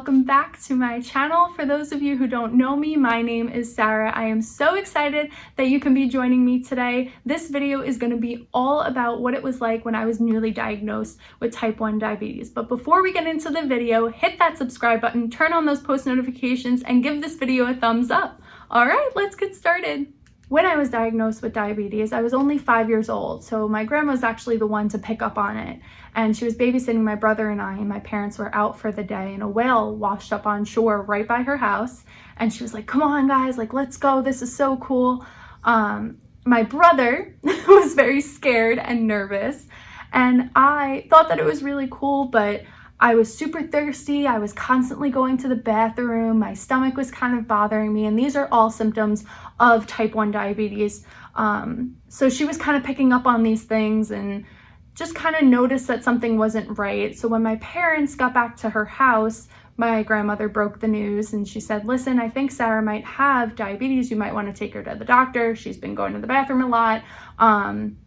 welcome back to my channel. For those of you who don't know me, my name is Sarah. I am so excited that you can be joining me today. This video is going to be all about what it was like when I was newly diagnosed with type 1 diabetes. But before we get into the video, hit that subscribe button, turn on those post notifications, and give this video a thumbs up. All right, let's get started. When I was diagnosed with diabetes, I was only 5 years old, so my grandma was actually the one to pick up on it. And she was babysitting my brother and I, and my parents were out for the day, and a whale washed up on shore right by her house. And she was like, "Come on, guys, like, let's go. This is so cool." My brother was very scared and nervous, and I thought that it was really cool, but I was super thirsty. I was constantly going to the bathroom. My stomach was kind of bothering me, and these are all symptoms of type 1 diabetes. So she was kind of picking up on these things and just kind of noticed that something wasn't right. So when my parents got back to her house, my grandmother broke the news and she said, "Listen, I think Sarah might have diabetes. You might want to take her to the doctor. She's been going to the bathroom a lot,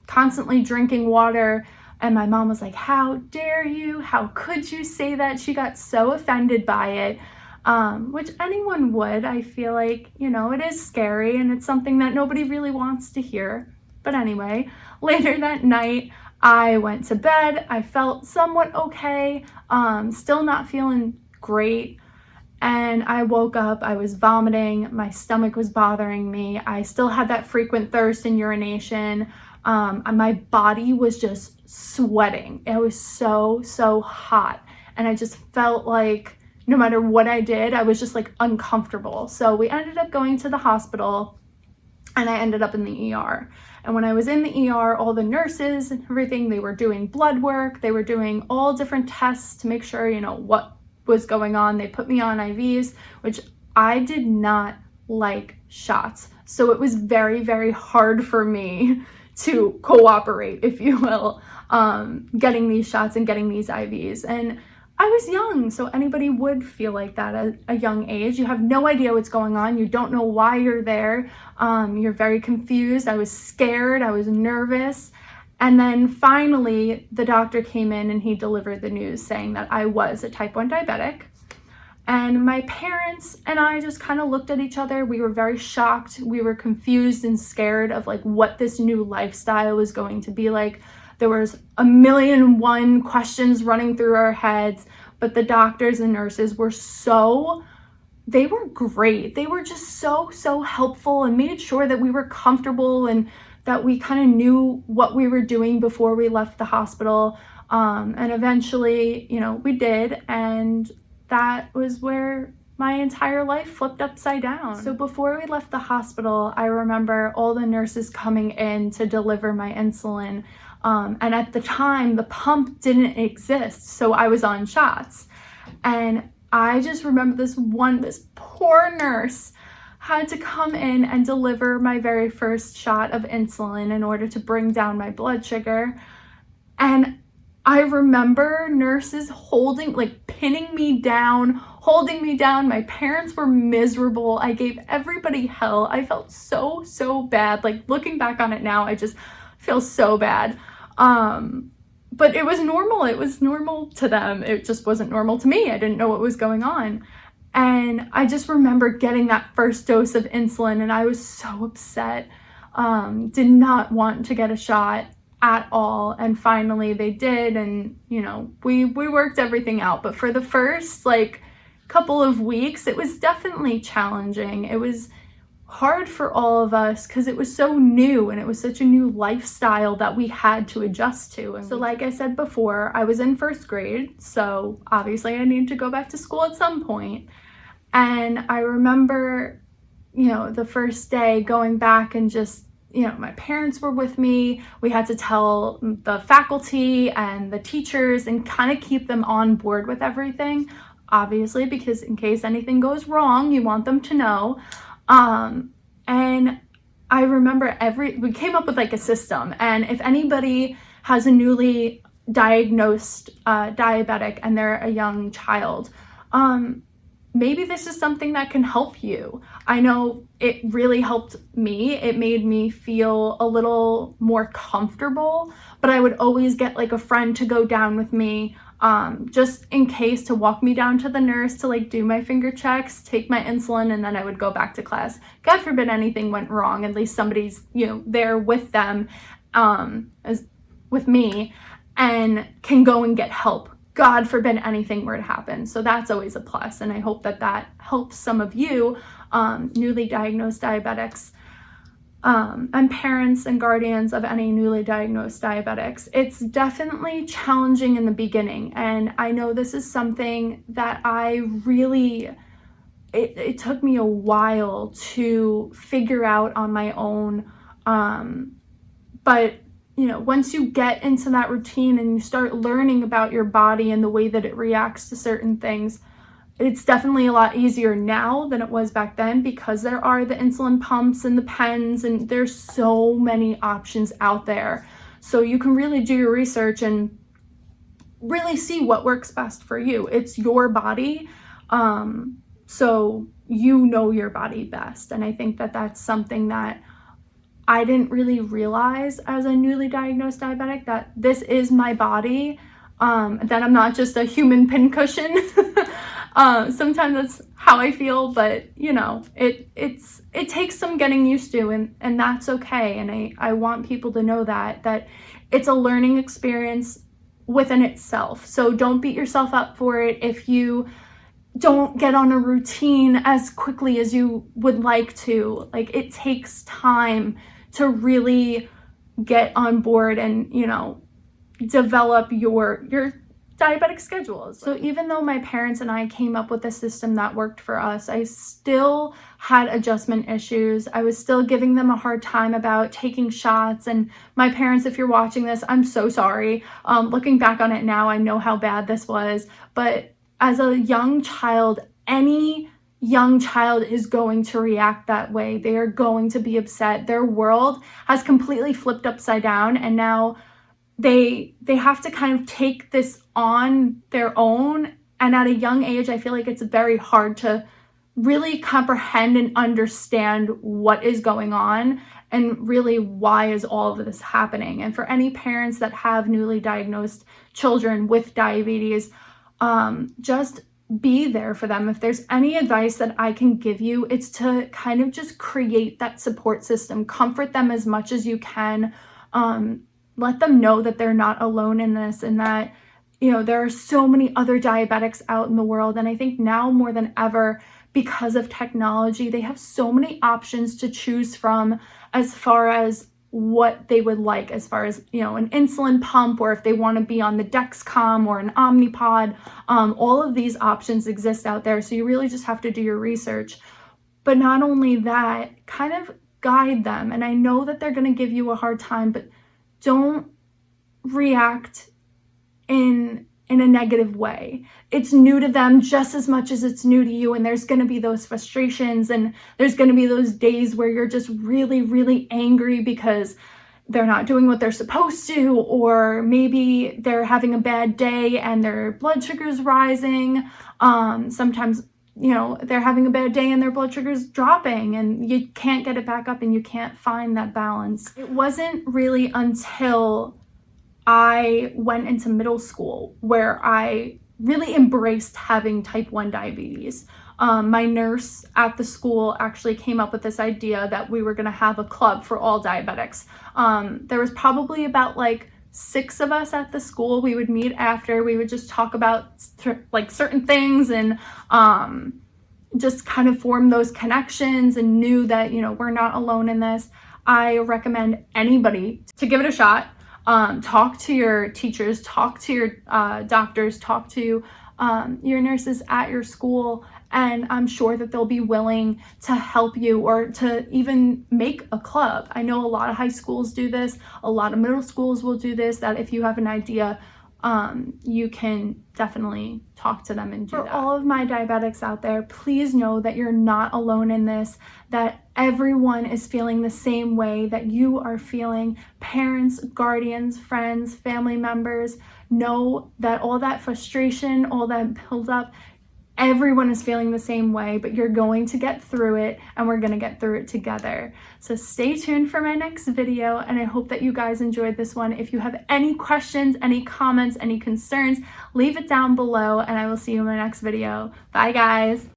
constantly drinking water." And my mom was like, "How dare you? How could you say that?" She got so offended by it, which anyone would. I feel like, you know, it is scary and it's something that nobody really wants to hear. But anyway, later that night, I went to bed. I felt somewhat okay, still not feeling great. And I woke up, I was vomiting, my stomach was bothering me. I still had that frequent thirst and urination. And my body was just sweating. It was so hot. And I just felt like no matter what I did, I was just like uncomfortable. So we ended up going to the hospital and I ended up in the ER. And when I was in the ER, all the nurses and everything, they were doing blood work. They were doing all different tests to make sure, you know, what was going on. They put me on IVs, which I did not like shots. So it was very hard for me to cooperate, if you will, getting these shots and getting these IVs. And I was young, so anybody would feel like that at a young age. You have no idea what's going on. You don't know why you're there. You're very confused. I was scared. I was nervous. And then finally, the doctor came in and he delivered the news saying that I was a type 1 diabetic. And my parents and I just kind of looked at each other. We were very shocked. We were confused and scared of like what this new lifestyle was going to be like. There was 1,000,001 questions running through our heads, but the doctors and nurses were they were great. They were just so helpful and made sure that we were comfortable and that we kind of knew what we were doing before we left the hospital. And eventually, you know, we did. And that was where my entire life flipped upside down. So before we left the hospital, I remember all the nurses coming in to deliver my insulin. And at the time, the pump didn't exist, so I was on shots. And I just remember this poor nurse had to come in and deliver my very first shot of insulin in order to bring down my blood sugar. And I remember nurses pinning me down, holding me down. My parents were miserable. I gave everybody hell. I felt so bad. Like, looking back on it now, I just feel so bad. But it was normal. It was normal to them. It just wasn't normal to me. I didn't know what was going on. And I just remember getting that first dose of insulin and I was so upset. Did not want to get a shot at all. And finally they did. And, you know, we worked everything out. But for the first couple of weeks, it was definitely challenging. It was hard for all of us because it was so new and it was such a new lifestyle that we had to adjust to. And so like I said before, I was in first grade, so obviously I needed to go back to school at some point. And I remember, you know, the first day going back and just, you know, my parents were with me. We had to tell the faculty and the teachers and kind of keep them on board with everything, obviously, because in case anything goes wrong, you want them to know. And I remember we came up with like a system, and if anybody has a newly diagnosed diabetic and they're a young child, maybe this is something that can help you. I know it really helped me. It made me feel a little more comfortable, but I would always get like a friend to go down with me just in case, to walk me down to the nurse to like do my finger checks, take my insulin, and then I would go back to class. God forbid anything went wrong, at least somebody's, there with them, as with me, and can go and get help. God forbid anything were to happen. So that's always a plus. And I hope that that helps some of you, newly diagnosed diabetics, and parents and guardians of any newly diagnosed diabetics. It's definitely challenging in the beginning. And I know this is something that it took me a while to figure out on my own. But once you get into that routine and you start learning about your body and the way that it reacts to certain things, it's definitely a lot easier now than it was back then, because there are the insulin pumps and the pens, and there's so many options out there. So you can really do your research and really see what works best for you. It's your body. So you know your body best. And I think that that's something that I didn't really realize as a newly diagnosed diabetic, that this is my body, that I'm not just a human pincushion. Sometimes that's how I feel, but it takes some getting used to, and that's okay. And I want people to know that it's a learning experience within itself. So don't beat yourself up for it if you don't get on a routine as quickly as you would like to. Like, it takes time to really get on board and, develop your diabetic schedules. So even though my parents and I came up with a system that worked for us, I still had adjustment issues. I was still giving them a hard time about taking shots. And my parents, if you're watching this, I'm so sorry. Looking back on it now, I know how bad this was. But as a young child, any young child is going to react that way. They are going to be upset. Their world has completely flipped upside down, and now they have to kind of take this on their own. And at a young age, I feel like it's very hard to really comprehend and understand what is going on and really why is all of this happening. And for any parents that have newly diagnosed children with diabetes, just be there for them. If there's any advice that I can give you, it's to kind of just create that support system, comfort them as much as you can, let them know that they're not alone in this, and that, there are so many other diabetics out in the world. And I think now more than ever, because of technology, they have so many options to choose from as far as what they would like, as far as, an insulin pump, or if they want to be on the Dexcom or an Omnipod. All of these options exist out there. So you really just have to do your research. But not only that, kind of guide them. And I know that they're going to give you a hard time, but don't react in a negative way. It's new to them just as much as it's new to you. And there's going to be those frustrations, and there's going to be those days where you're just really, really angry because they're not doing what they're supposed to, or maybe they're having a bad day and their blood sugar's rising. Sometimes, they're having a bad day and their blood sugar's dropping, and you can't get it back up, and you can't find that balance. It wasn't really until I went into middle school where I really embraced having type 1 diabetes. My nurse at the school actually came up with this idea that we were going to have a club for all diabetics. There was probably about 6 of us at the school. We would meet after, we would just talk about certain things, and just kind of form those connections, and knew that, we're not alone in this. I recommend anybody to give it a shot. Talk to your teachers, talk to your doctors, talk to your nurses at your school, and I'm sure that they'll be willing to help you, or to even make a club. I know a lot of high schools do this, a lot of middle schools will do this, that if you have an idea, you can definitely talk to them and do that. For all of my diabetics out there, please know that you're not alone in this, that everyone is feeling the same way that you are feeling. Parents, guardians, friends, family members, know that all that frustration, all that build up, Everyone is feeling the same way, but you're going to get through it, and we're gonna get through it together. So stay tuned for my next video, and I hope that you guys enjoyed this one. If you have any questions, any comments, any concerns, leave it down below, and I will see you in my next video. Bye, guys.